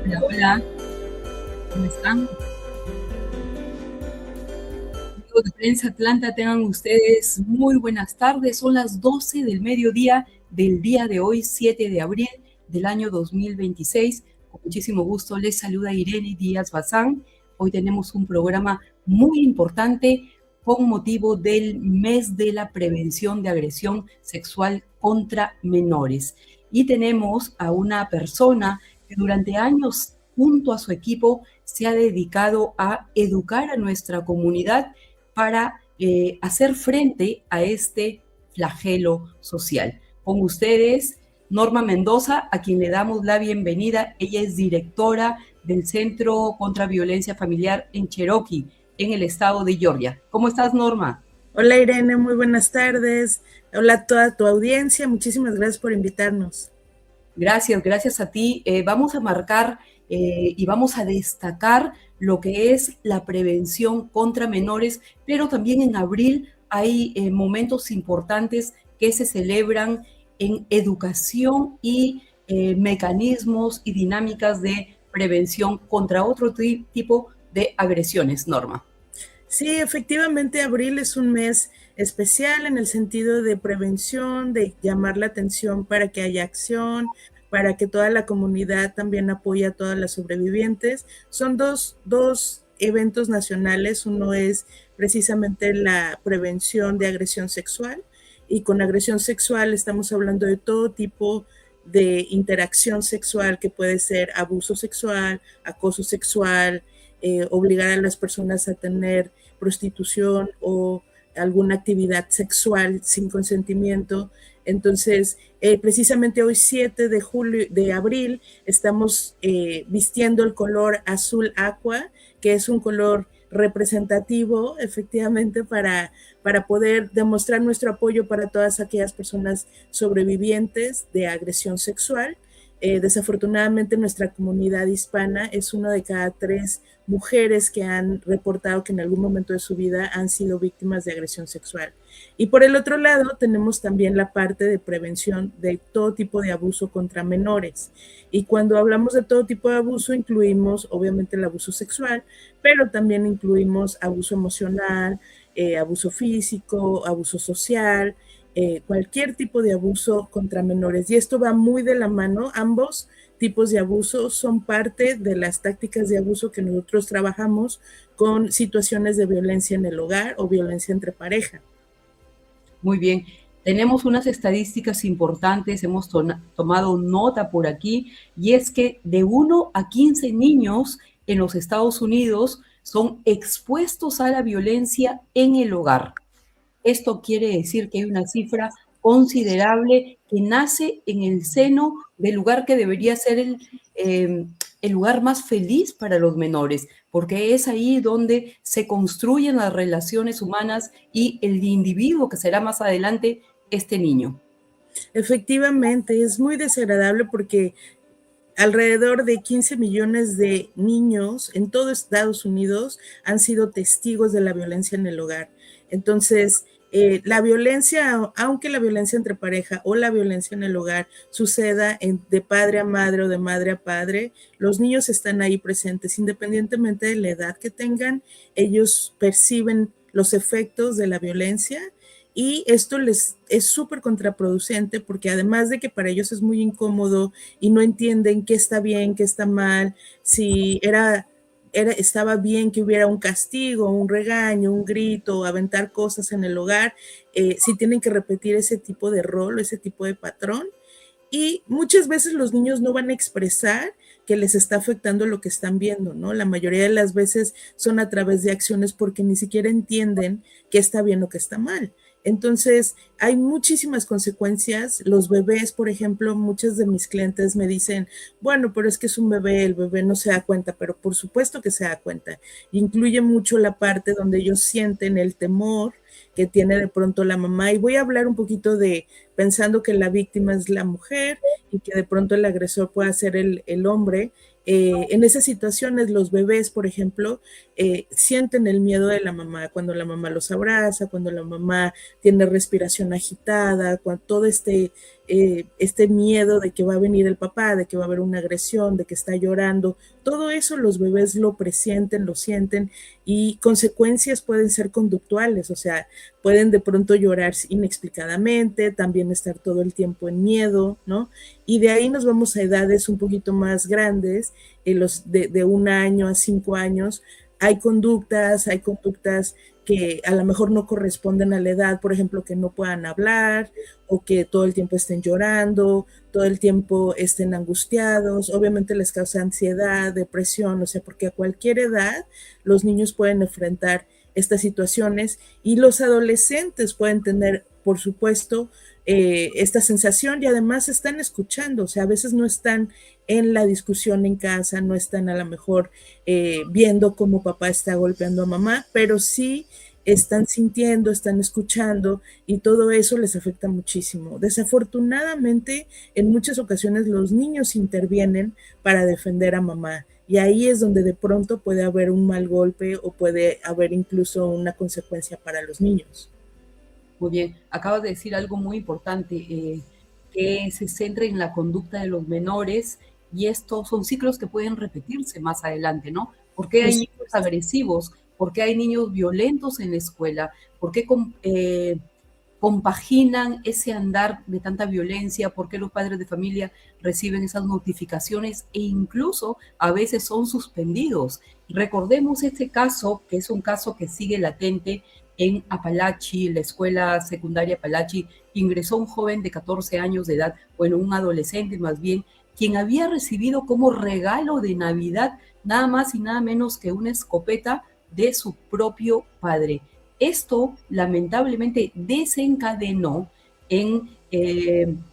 Hola, hola, ¿cómo están? Amigos de Prensa Atlanta, tengan ustedes muy buenas tardes. Son las 12 del mediodía del día de hoy, 7 de abril del año 2026. Con muchísimo gusto les saluda Irene Díaz Bazán. Hoy tenemos un programa muy importante con motivo del mes de la prevención de agresión sexual contra menores. Y tenemos a una persona que durante años, junto a su equipo, se ha dedicado a educar a nuestra comunidad para hacer frente a este flagelo social. Con ustedes, Norma Mendoza, a quien le damos la bienvenida. Ella es directora del Centro contra Violencia Familiar en Cherokee, en el estado de Georgia. ¿Cómo estás, Norma? Hola Irene, muy buenas tardes. Hola a toda tu audiencia, muchísimas gracias por invitarnos. Gracias, gracias a ti. Vamos a marcar y vamos a destacar lo que es la prevención contra menores, pero también en abril hay momentos importantes que se celebran en educación y mecanismos y dinámicas de prevención contra otro tipo de agresiones, Norma. Sí, efectivamente, abril es un mes especial en el sentido de prevención, de llamar la atención para que haya acción, para que toda la comunidad también apoye a todas las sobrevivientes. Son dos eventos nacionales. Uno es precisamente la prevención de agresión sexual, y con agresión sexual estamos hablando de todo tipo de interacción sexual, que puede ser abuso sexual, acoso sexual, obligar a las personas a tener prostitución o alguna actividad sexual sin consentimiento. Entonces, precisamente hoy 7 de abril estamos vistiendo el color azul aqua, que es un color representativo efectivamente para poder demostrar nuestro apoyo para todas aquellas personas sobrevivientes de agresión sexual. Desafortunadamente nuestra comunidad hispana es una de cada 3 mujeres que han reportado que en algún momento de su vida han sido víctimas de agresión sexual. Y por el otro lado tenemos también la parte de prevención de todo tipo de abuso contra menores. Y cuando hablamos de todo tipo de abuso incluimos obviamente el abuso sexual, pero también incluimos abuso emocional, abuso físico, abuso social, cualquier tipo de abuso contra menores. Y esto va muy de la mano. Ambos tipos de abuso son parte de las tácticas de abuso que nosotros trabajamos con situaciones de violencia en el hogar o violencia entre pareja. Muy bien. Tenemos unas estadísticas importantes, hemos tomado nota por aquí, y es que de 1 a 15 niños en los Estados Unidos son expuestos a la violencia en el hogar. Esto quiere decir que hay una cifra considerable que nace en el seno del lugar que debería ser el lugar más feliz para los menores, porque es ahí donde se construyen las relaciones humanas y el individuo que será más adelante este niño. Efectivamente, es muy desagradable porque alrededor de 15 millones de niños en todo Estados Unidos han sido testigos de la violencia en el hogar. Entonces, la violencia, aunque la violencia entre pareja o la violencia en el hogar suceda de padre a madre o de madre a padre, los niños están ahí presentes, independientemente de la edad que tengan. Ellos perciben los efectos de la violencia, y esto les es súper contraproducente, porque además de que para ellos es muy incómodo y no entienden qué está bien, qué está mal, si estaba bien que hubiera un castigo, un regaño, un grito, aventar cosas en el hogar, si tienen que repetir ese tipo de rol, ese tipo de patrón. Y muchas veces los niños no van a expresar que les está afectando lo que están viendo, ¿no? La mayoría de las veces son a través de acciones, porque ni siquiera entienden qué está bien o qué está mal. Entonces, hay muchísimas consecuencias. Los bebés, por ejemplo, muchos de mis clientes me dicen, bueno, pero es que es un bebé, el bebé no se da cuenta, pero por supuesto que se da cuenta. Incluye mucho la parte donde ellos sienten el temor que tiene de pronto la mamá. Y voy a hablar un poquito de pensando que la víctima es la mujer y que de pronto el agresor pueda ser el hombre. En esas situaciones los bebés, por ejemplo, sienten el miedo de la mamá cuando la mamá los abraza, cuando la mamá tiene respiración agitada, cuando todo este miedo de que va a venir el papá, de que va a haber una agresión, de que está llorando, todo eso los bebés lo presienten, lo sienten y consecuencias pueden ser conductuales, o sea, pueden de pronto llorar inexplicadamente, también estar todo el tiempo en miedo, ¿no? Y de ahí nos vamos a edades un poquito más grandes, los de 1 año a 5 años, hay conductas que a lo mejor no corresponden a la edad, por ejemplo, que no puedan hablar o que todo el tiempo estén llorando, todo el tiempo estén angustiados, obviamente les causa ansiedad, depresión, o sea, porque a cualquier edad los niños pueden enfrentar estas situaciones y los adolescentes pueden tener, por supuesto, esta sensación y además están escuchando, o sea, a veces no están en la discusión en casa, no están a lo mejor viendo cómo papá está golpeando a mamá, pero sí están sintiendo, están escuchando y todo eso les afecta muchísimo. Desafortunadamente, en muchas ocasiones los niños intervienen para defender a mamá y ahí es donde de pronto puede haber un mal golpe o puede haber incluso una consecuencia para los niños. Muy bien, acabas de decir algo muy importante, que se centra en la conducta de los menores y estos son ciclos que pueden repetirse más adelante, ¿no? ¿Por qué Por hay niños supuesto. agresivos? ¿Por qué hay niños violentos en la escuela? ¿Por qué compaginan ese andar de tanta violencia? ¿Por qué los padres de familia reciben esas notificaciones e incluso a veces son suspendidos? Recordemos este caso, que es un caso que sigue latente en Apalachi, la escuela secundaria Apalachi. Ingresó un joven de 14 años de edad, bueno, un adolescente más bien, quien había recibido como regalo de Navidad nada más y nada menos que una escopeta de su propio padre. Esto lamentablemente desencadenó en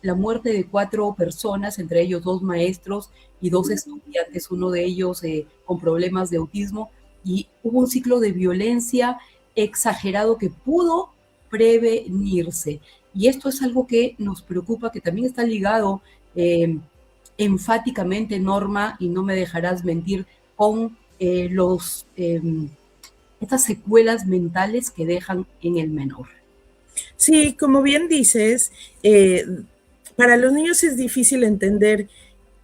la muerte de 4 personas, entre ellos 2 maestros y 2 estudiantes, uno de ellos con problemas de autismo, y hubo un ciclo de violencia exagerado que pudo prevenirse. Y esto es algo que nos preocupa, que también está ligado enfáticamente, Norma, y no me dejarás mentir, con estas secuelas mentales que dejan en el menor. Sí, como bien dices, para los niños es difícil entender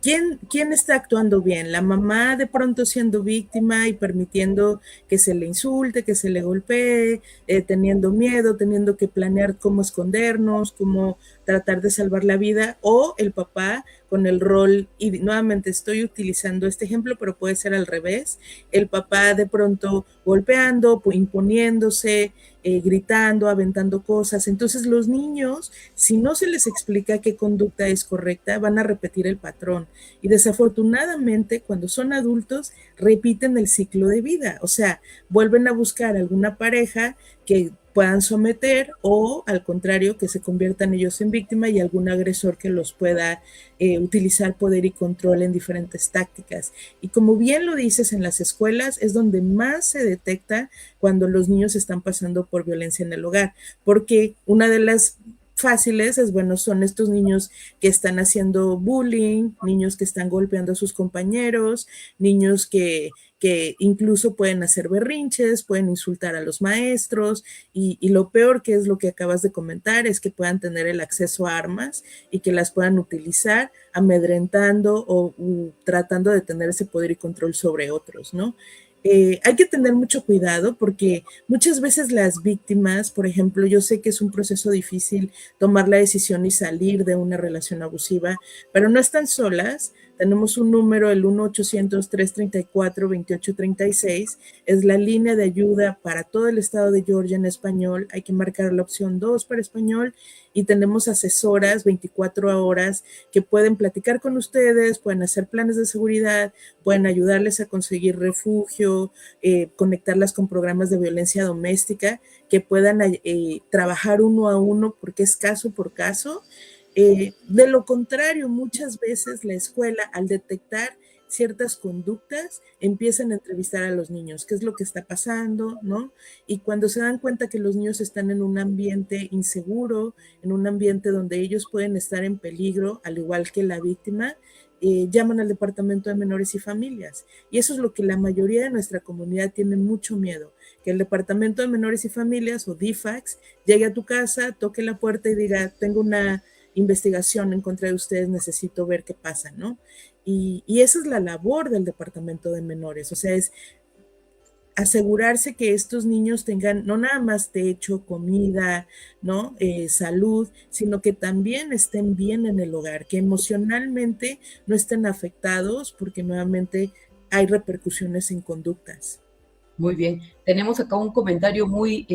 quién está actuando bien. La mamá de pronto siendo víctima y permitiendo que se le insulte, que se le golpee, teniendo miedo, teniendo que planear cómo escondernos, cómo tratar de salvar la vida, o el papá con el rol, y nuevamente estoy utilizando este ejemplo, pero puede ser al revés, el papá de pronto golpeando, imponiéndose, gritando, aventando cosas. Entonces los niños, si no se les explica qué conducta es correcta, van a repetir el patrón. Y desafortunadamente, cuando son adultos, repiten el ciclo de vida. O sea, vuelven a buscar alguna pareja que puedan someter o al contrario que se conviertan ellos en víctima y algún agresor que los pueda utilizar poder y control en diferentes tácticas. Y como bien lo dices, en las escuelas es donde más se detecta cuando los niños están pasando por violencia en el hogar, porque una de las fáciles es, bueno, son estos niños que están haciendo bullying, niños que están golpeando a sus compañeros, niños que incluso pueden hacer berrinches, pueden insultar a los maestros y lo peor que es lo que acabas de comentar es que puedan tener el acceso a armas y que las puedan utilizar amedrentando o tratando de tener ese poder y control sobre otros, ¿no? Hay que tener mucho cuidado porque muchas veces las víctimas, por ejemplo, yo sé que es un proceso difícil tomar la decisión y salir de una relación abusiva, pero no están solas. Tenemos un número, el 1-800-334-2836, es la línea de ayuda para todo el estado de Georgia en español. Hay que marcar la opción 2 para español y tenemos asesoras 24 horas que pueden platicar con ustedes, pueden hacer planes de seguridad, pueden ayudarles a conseguir refugio, conectarlas con programas de violencia doméstica que puedan trabajar uno a uno porque es caso por caso. De lo contrario, muchas veces la escuela, al detectar ciertas conductas, empiezan a entrevistar a los niños, qué es lo que está pasando, ¿no? Y cuando se dan cuenta que los niños están en un ambiente inseguro, en un ambiente donde ellos pueden estar en peligro, al igual que la víctima, llaman al Departamento de Menores y Familias. Y eso es lo que la mayoría de nuestra comunidad tiene mucho miedo, que el Departamento de Menores y Familias o DIFACS llegue a tu casa, toque la puerta y diga, tengo una investigación en contra de ustedes, necesito ver qué pasa, ¿no? Y esa es la labor del Departamento de Menores, o sea, es asegurarse que estos niños tengan no nada más techo, comida, ¿no? Salud, sino que también estén bien en el hogar, que emocionalmente no estén afectados porque nuevamente hay repercusiones en conductas. Muy bien. Tenemos acá un comentario muy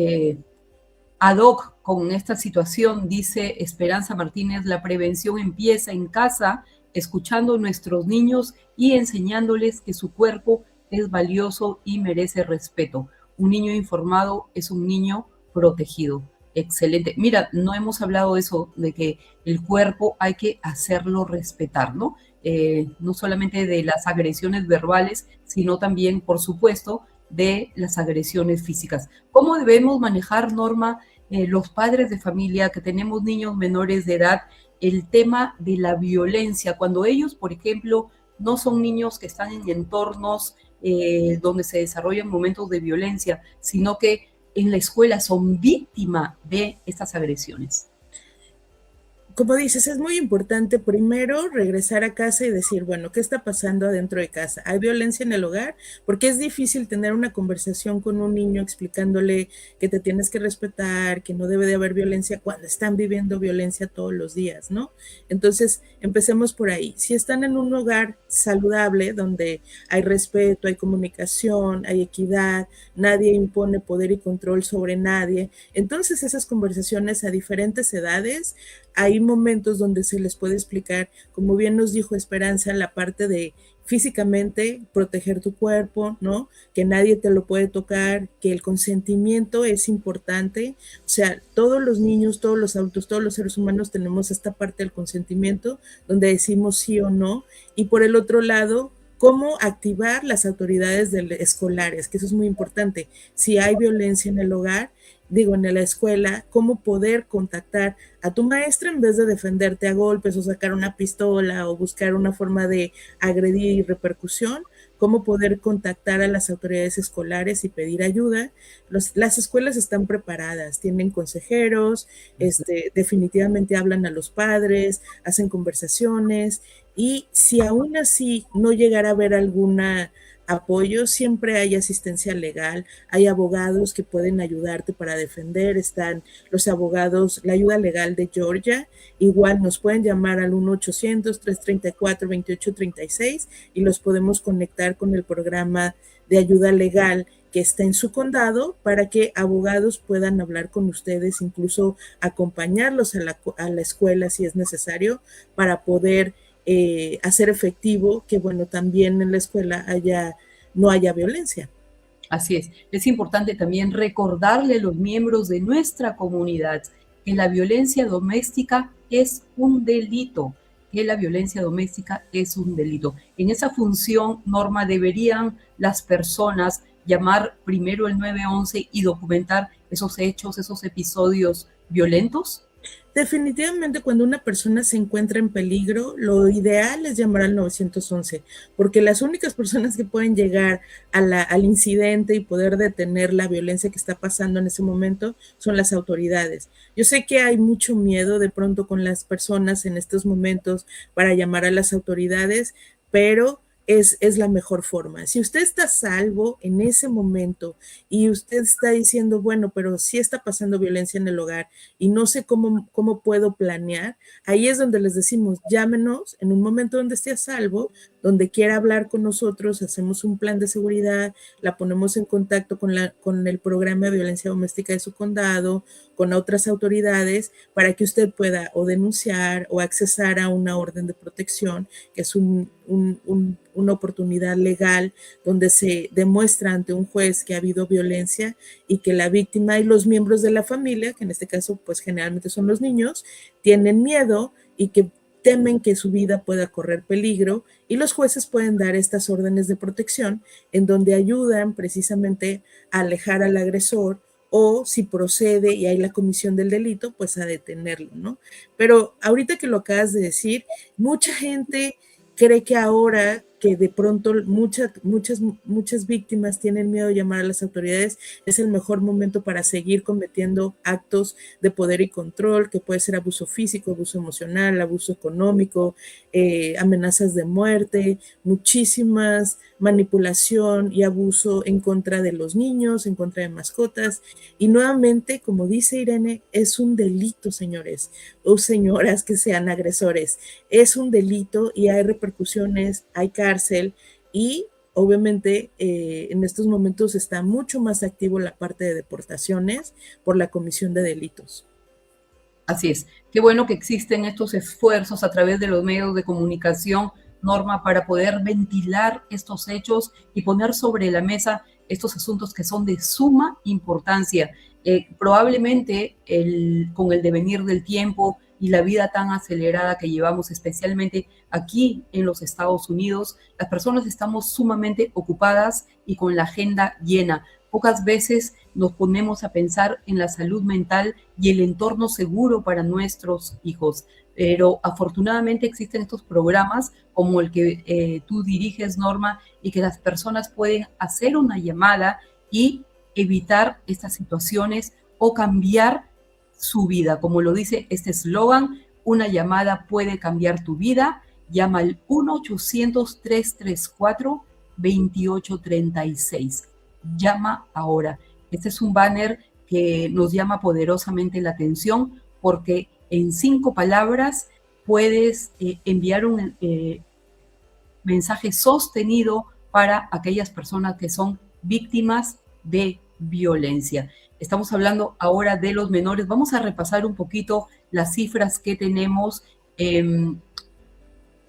ad hoc con esta situación. Dice Esperanza Martínez, la prevención empieza en casa, escuchando a nuestros niños y enseñándoles que su cuerpo es valioso y merece respeto. Un niño informado es un niño protegido. Excelente. Mira, no hemos hablado de eso, de que el cuerpo hay que hacerlo respetar, ¿no? No solamente de las agresiones verbales, sino también, por supuesto, de las agresiones físicas. ¿Cómo debemos manejar, Norma, los padres de familia que tenemos niños menores de edad, el tema de la violencia? Cuando ellos, por ejemplo, no son niños que están en entornos donde se desarrollan momentos de violencia, sino que en la escuela son víctimas de estas agresiones. Como dices, es muy importante primero regresar a casa y decir, bueno, ¿qué está pasando adentro de casa? ¿Hay violencia en el hogar? Porque es difícil tener una conversación con un niño explicándole que te tienes que respetar, que no debe de haber violencia cuando están viviendo violencia todos los días, ¿no? Entonces, empecemos por ahí. Si están en un hogar saludable, donde hay respeto, hay comunicación, hay equidad, nadie impone poder y control sobre nadie, entonces esas conversaciones a diferentes edades, hay momentos donde se les puede explicar, como bien nos dijo Esperanza, la parte de físicamente proteger tu cuerpo, ¿no? Que nadie te lo puede tocar, que el consentimiento es importante. O sea, todos los niños, todos los adultos, todos los seres humanos tenemos esta parte del consentimiento donde decimos sí o no. Y por el otro lado, cómo activar las autoridades escolares, que eso es muy importante. Si hay violencia en el hogar, digo, en la escuela, cómo poder contactar a tu maestra en vez de defenderte a golpes o sacar una pistola o buscar una forma de agredir y repercusión, cómo poder contactar a las autoridades escolares y pedir ayuda. Las escuelas están preparadas, tienen consejeros, definitivamente hablan a los padres, hacen conversaciones y si aún así no llegara a haber alguna apoyo, siempre hay asistencia legal, hay abogados que pueden ayudarte para defender, están los abogados, la ayuda legal de Georgia, igual nos pueden llamar al 1-800-334-2836 y los podemos conectar con el programa de ayuda legal que está en su condado para que abogados puedan hablar con ustedes, incluso acompañarlos a la escuela si es necesario para poder hacer efectivo que, bueno, también en la escuela no haya violencia. Así es importante también recordarle a los miembros de nuestra comunidad que la violencia doméstica es un delito, que la violencia doméstica es un delito. En esa función, Norma, deberían las personas llamar primero el 911 y documentar esos hechos, esos episodios violentos. Definitivamente cuando una persona se encuentra en peligro, lo ideal es llamar al 911, porque las únicas personas que pueden llegar al incidente y poder detener la violencia que está pasando en ese momento son las autoridades. Yo sé que hay mucho miedo de pronto con las personas en estos momentos para llamar a las autoridades, pero es la mejor forma. Si usted está salvo en ese momento y usted está diciendo, bueno, pero sí está pasando violencia en el hogar y no sé cómo puedo planear, ahí es donde les decimos, llámenos en un momento donde esté a salvo, donde quiera hablar con nosotros, hacemos un plan de seguridad, la ponemos en contacto con el programa de violencia doméstica de su condado, con otras autoridades, para que usted pueda o denunciar o accesar a una orden de protección, que es una oportunidad legal donde se demuestra ante un juez que ha habido violencia y que la víctima y los miembros de la familia, que en este caso pues generalmente son los niños, tienen miedo y que temen que su vida pueda correr peligro y los jueces pueden dar estas órdenes de protección en donde ayudan precisamente a alejar al agresor o si procede y hay la comisión del delito, pues a detenerlo, ¿no? Pero ahorita que lo acabas de decir, mucha gente cree que ahora que de pronto muchas víctimas tienen miedo de llamar a las autoridades, es el mejor momento para seguir cometiendo actos de poder y control, que puede ser abuso físico, abuso emocional, abuso económico, amenazas de muerte, muchísimas manipulación y abuso en contra de los niños, en contra de mascotas. Y nuevamente, como dice Irene, es un delito, señores o señoras que sean agresores. Es un delito y hay repercusiones, hay cárcel y obviamente en estos momentos está mucho más activo la parte de deportaciones por la comisión de delitos. Así es. Qué bueno que existen estos esfuerzos a través de los medios de comunicación, Norma, para poder ventilar estos hechos y poner sobre la mesa estos asuntos que son de suma importancia. Probablemente con el devenir del tiempo y la vida tan acelerada que llevamos, especialmente aquí en los Estados Unidos, las personas estamos sumamente ocupadas y con la agenda llena. Pocas veces nos ponemos a pensar en la salud mental y el entorno seguro para nuestros hijos. Pero afortunadamente existen estos programas como el que tú diriges, Norma, y que las personas pueden hacer una llamada y evitar estas situaciones o cambiar su vida. Como lo dice este eslogan, una llamada puede cambiar tu vida. Llama al 1-800-334-2836. Llama ahora. Este es un banner que nos llama poderosamente la atención porque en 5 palabras puedes enviar un mensaje sostenido para aquellas personas que son víctimas de violencia. Estamos hablando ahora de los menores. Vamos a repasar un poquito las cifras que tenemos. El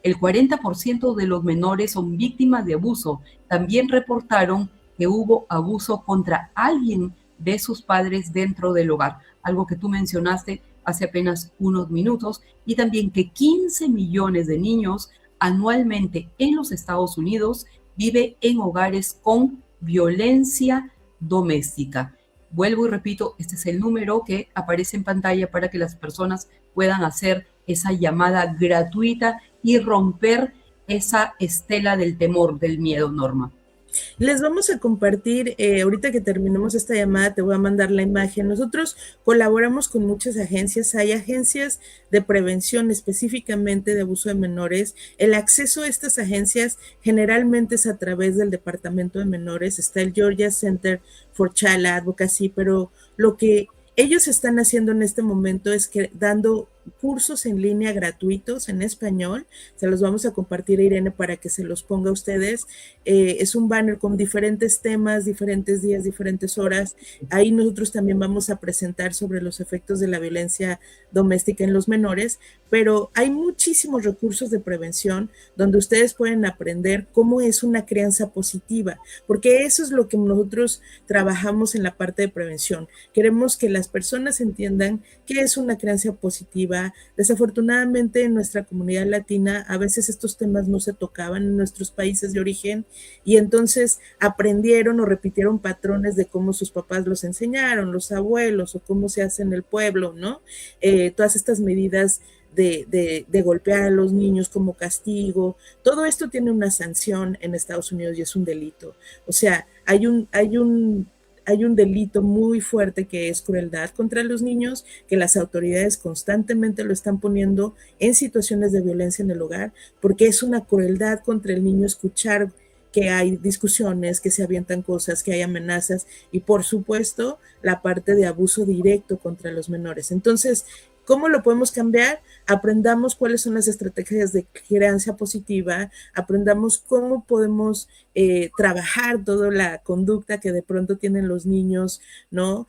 40% de los menores son víctimas de abuso. También reportaron que hubo abuso contra alguien de sus padres dentro del hogar, algo que tú mencionaste hace apenas unos minutos, y también que 15 millones de niños anualmente en los Estados Unidos vive en hogares con violencia doméstica. Vuelvo y repito, este es el número que aparece en pantalla para que las personas puedan hacer esa llamada gratuita y romper esa estela del temor, del miedo, Norma. Les vamos a compartir, ahorita que terminemos esta llamada, te voy a mandar la imagen. Nosotros colaboramos con muchas agencias, hay agencias de prevención específicamente de abuso de menores. El acceso a estas agencias generalmente es a través del Departamento de Menores, está el Georgia Center for Child Advocacy, pero lo que ellos están haciendo en este momento es que dando cursos en línea gratuitos en español, se los vamos a compartir a Irene para que se los ponga a ustedes. Es un banner con diferentes temas, diferentes días, diferentes horas. Ahí nosotros también vamos a presentar sobre los efectos de la violencia doméstica en los menores, pero hay muchísimos recursos de prevención donde ustedes pueden aprender cómo es una crianza positiva, porque eso es lo que nosotros trabajamos en la parte de prevención. Queremos que las personas entiendan qué es una crianza positiva. Desafortunadamente en nuestra comunidad latina a veces estos temas no se tocaban en nuestros países de origen y entonces aprendieron o repitieron patrones de cómo sus papás los enseñaron, los abuelos o cómo se hace en el pueblo, ¿no? Todas estas medidas de golpear a los niños como castigo, todo esto tiene una sanción en Estados Unidos y es un delito. O sea, hay un delito muy fuerte que es crueldad contra los niños, que las autoridades constantemente lo están poniendo en situaciones de violencia en el hogar, porque es una crueldad contra el niño escuchar que hay discusiones, que se avientan cosas, que hay amenazas y por supuesto la parte de abuso directo contra los menores. Entonces, ¿cómo lo podemos cambiar? Aprendamos cuáles son las estrategias de crianza positiva, aprendamos cómo podemos trabajar toda la conducta que de pronto tienen los niños, ¿no?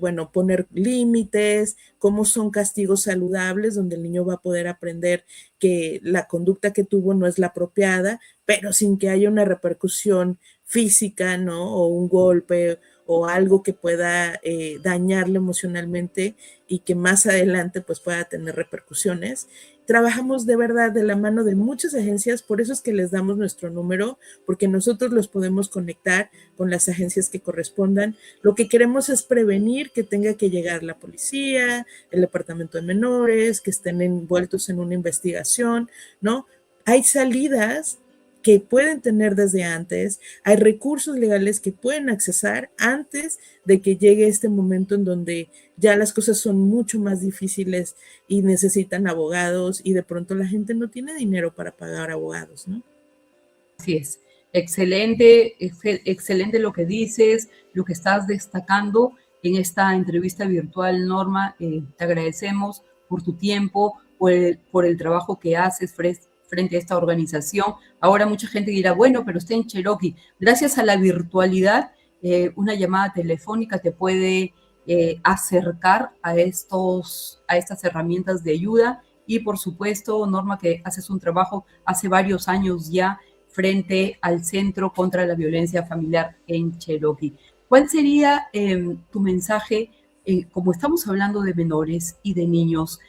Bueno, poner límites, cómo son castigos saludables, donde el niño va a poder aprender que la conducta que tuvo no es la apropiada, pero sin que haya una repercusión física, ¿no? O un golpe o algo que pueda dañarle emocionalmente y que más adelante pues pueda tener repercusiones. Trabajamos de verdad de la mano de muchas agencias, por eso es que les damos nuestro número, porque nosotros los podemos conectar con las agencias que correspondan. Lo que queremos es prevenir que tenga que llegar la policía, el departamento de menores, que estén envueltos en una investigación, ¿no? hay salidas que pueden tener desde antes, hay recursos legales que pueden accesar antes de que llegue este momento en donde ya las cosas son mucho más difíciles y necesitan abogados y de pronto la gente no tiene dinero para pagar abogados, ¿no? Así es. Excelente, excelente lo que dices, lo que estás destacando en esta entrevista virtual, Norma. Te agradecemos por tu tiempo, por el trabajo que haces frente a esta organización. Ahora mucha gente dirá, bueno, pero está en Cherokee. Gracias a la virtualidad, una llamada telefónica te puede acercar a estas herramientas de ayuda. Y por supuesto, Norma, que haces un trabajo hace varios años ya frente al Centro contra la Violencia Familiar en Cherokee. ¿Cuál sería tu mensaje, como estamos hablando de menores y de niños,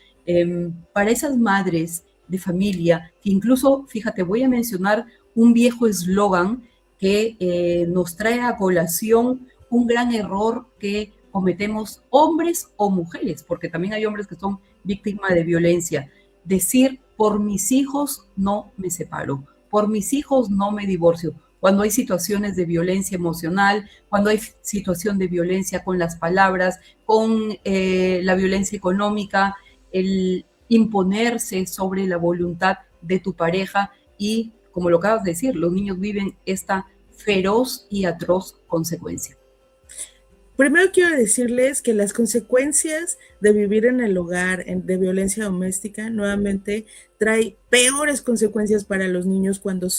para esas madres de familia, que incluso, fíjate, voy a mencionar un viejo eslogan que nos trae a colación un gran error que cometemos hombres o mujeres, porque también hay hombres que son víctimas de violencia? Decir, por mis hijos no me separo, por mis hijos no me divorcio. Cuando hay situaciones de violencia emocional, cuando hay situación de violencia con las palabras, con la violencia económica, el imponerse sobre la voluntad de tu pareja y, como lo acabas de decir, los niños viven esta feroz y atroz consecuencia. Primero quiero decirles que las consecuencias de vivir en el hogar de violencia doméstica nuevamente trae peores consecuencias para los niños cuando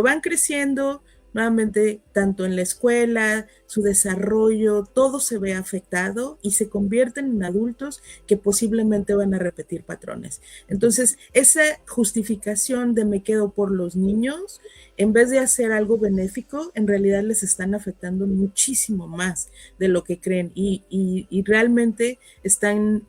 van creciendo, nuevamente tanto en la escuela, su desarrollo, todo se ve afectado y se convierten en adultos que posiblemente van a repetir patrones. Entonces, esa justificación de me quedo por los niños, en vez de hacer algo benéfico, en realidad les están afectando muchísimo más de lo que creen y realmente están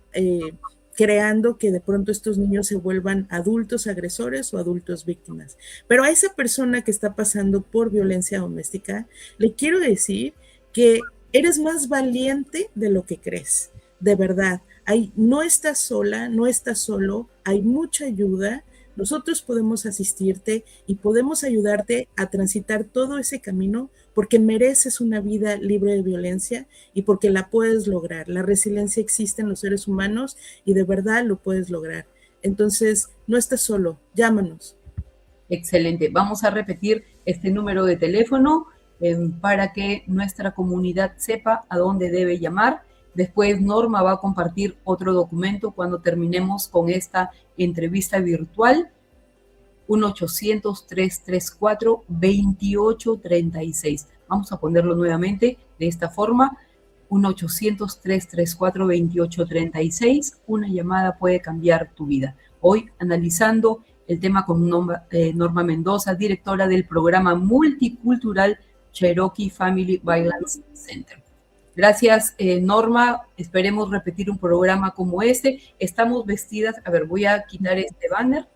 creando que de pronto estos niños se vuelvan adultos agresores o adultos víctimas. Pero a esa persona que está pasando por violencia doméstica, le quiero decir que eres más valiente de lo que crees, de verdad. No estás sola, no estás solo, hay mucha ayuda. Nosotros podemos asistirte y podemos ayudarte a transitar todo ese camino porque mereces una vida libre de violencia y porque la puedes lograr. La resiliencia existe en los seres humanos y de verdad lo puedes lograr. Entonces, no estás solo, llámanos. Excelente. Vamos a repetir este número de teléfono para que nuestra comunidad sepa a dónde debe llamar. Después Norma va a compartir otro documento cuando terminemos con esta entrevista virtual. 1-800-334-2836. Vamos a ponerlo nuevamente de esta forma. 1-800-334-2836. Una llamada puede cambiar tu vida. Hoy analizando el tema con Norma Mendoza, directora del programa multicultural Cherokee Family Violence Center. Gracias, Norma. Esperemos repetir un programa como este. Estamos vestidas, a ver, voy a quitar este banner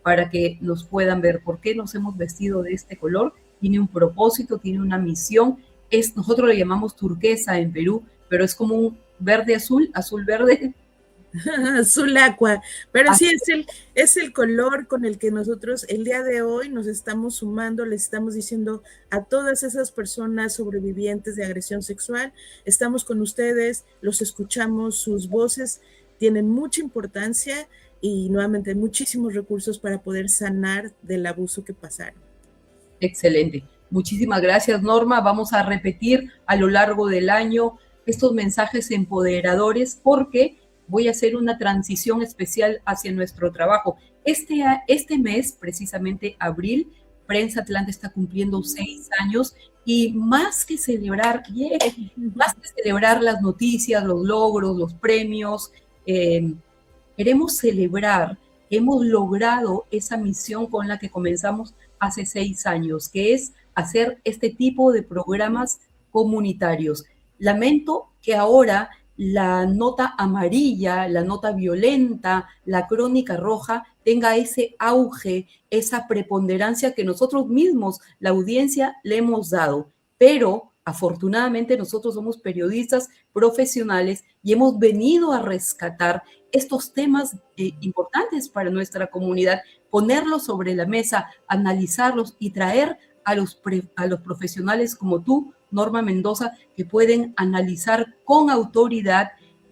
para que nos puedan ver por qué nos hemos vestido de este color. Tiene un propósito, tiene una misión. Nosotros le llamamos turquesa en Perú, pero es como un verde-azul, azul-verde. Azul agua, pero sí es el color con el que nosotros el día de hoy nos estamos sumando, les estamos diciendo a todas esas personas sobrevivientes de agresión sexual, estamos con ustedes, los escuchamos, sus voces tienen mucha importancia y nuevamente muchísimos recursos para poder sanar del abuso que pasaron. Excelente. Muchísimas gracias, Norma. Vamos a repetir a lo largo del año estos mensajes empoderadores porque voy a hacer una transición especial hacia nuestro trabajo. Este mes, precisamente abril, Prensa Atlante está cumpliendo 6 años y más que celebrar las noticias, los logros, los premios, queremos celebrar que hemos logrado esa misión con la que comenzamos hace 6 años, que es hacer este tipo de programas comunitarios. Lamento que ahora la nota amarilla, la nota violenta, la crónica roja tenga ese auge, esa preponderancia que nosotros mismos, la audiencia, le hemos dado. Pero afortunadamente nosotros somos periodistas profesionales y hemos venido a rescatar estos temas importantes para nuestra comunidad, ponerlos sobre la mesa, analizarlos y traer a los profesionales como tú, Norma Mendoza, que pueden analizar con autoridad,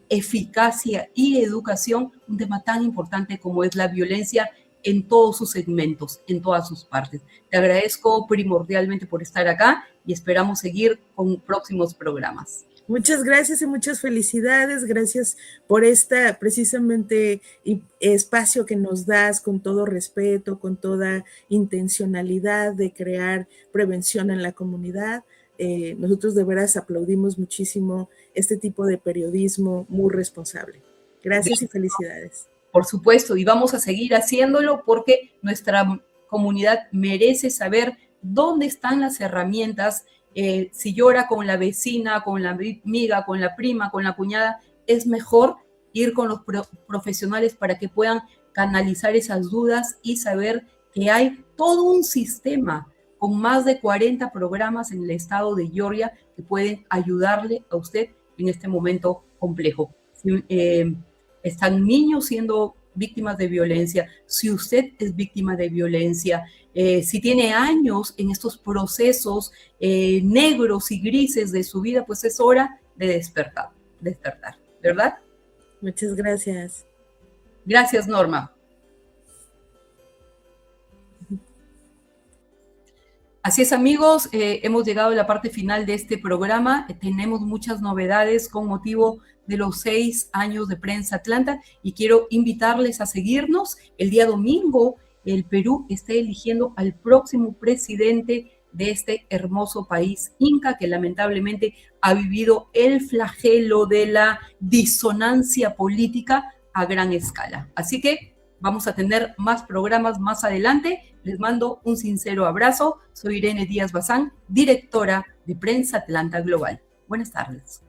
eficacia y educación un tema tan importante como es la violencia en todos sus segmentos, en todas sus partes. Te agradezco primordialmente por estar acá y esperamos seguir con próximos programas. Muchas gracias y muchas felicidades. Gracias por esta precisamente espacio que nos das con todo respeto, con toda intencionalidad de crear prevención en la comunidad. Nosotros de veras aplaudimos muchísimo este tipo de periodismo muy responsable. Gracias y felicidades. Por supuesto, y vamos a seguir haciéndolo porque nuestra comunidad merece saber dónde están las herramientas. Si llora con la vecina, con la amiga, con la prima, con la cuñada, es mejor ir con los profesionales para que puedan canalizar esas dudas y saber que hay todo un sistema con más de 40 programas en el estado de Georgia que pueden ayudarle a usted en este momento complejo. Están niños siendo víctimas de violencia, si usted es víctima de violencia, si tiene años en estos procesos negros y grises de su vida, pues es hora de despertar, ¿verdad? Muchas gracias. Gracias, Norma. Así es, amigos, hemos llegado a la parte final de este programa. Tenemos muchas novedades con motivo de los 6 años de Prensa Atlanta y quiero invitarles a seguirnos. El día domingo, el Perú está eligiendo al próximo presidente de este hermoso país inca que lamentablemente ha vivido el flagelo de la disonancia política a gran escala. Así que vamos a tener más programas más adelante. Les mando un sincero abrazo. Soy Irene Díaz Bazán, directora de Prensa Atlanta Global. Buenas tardes.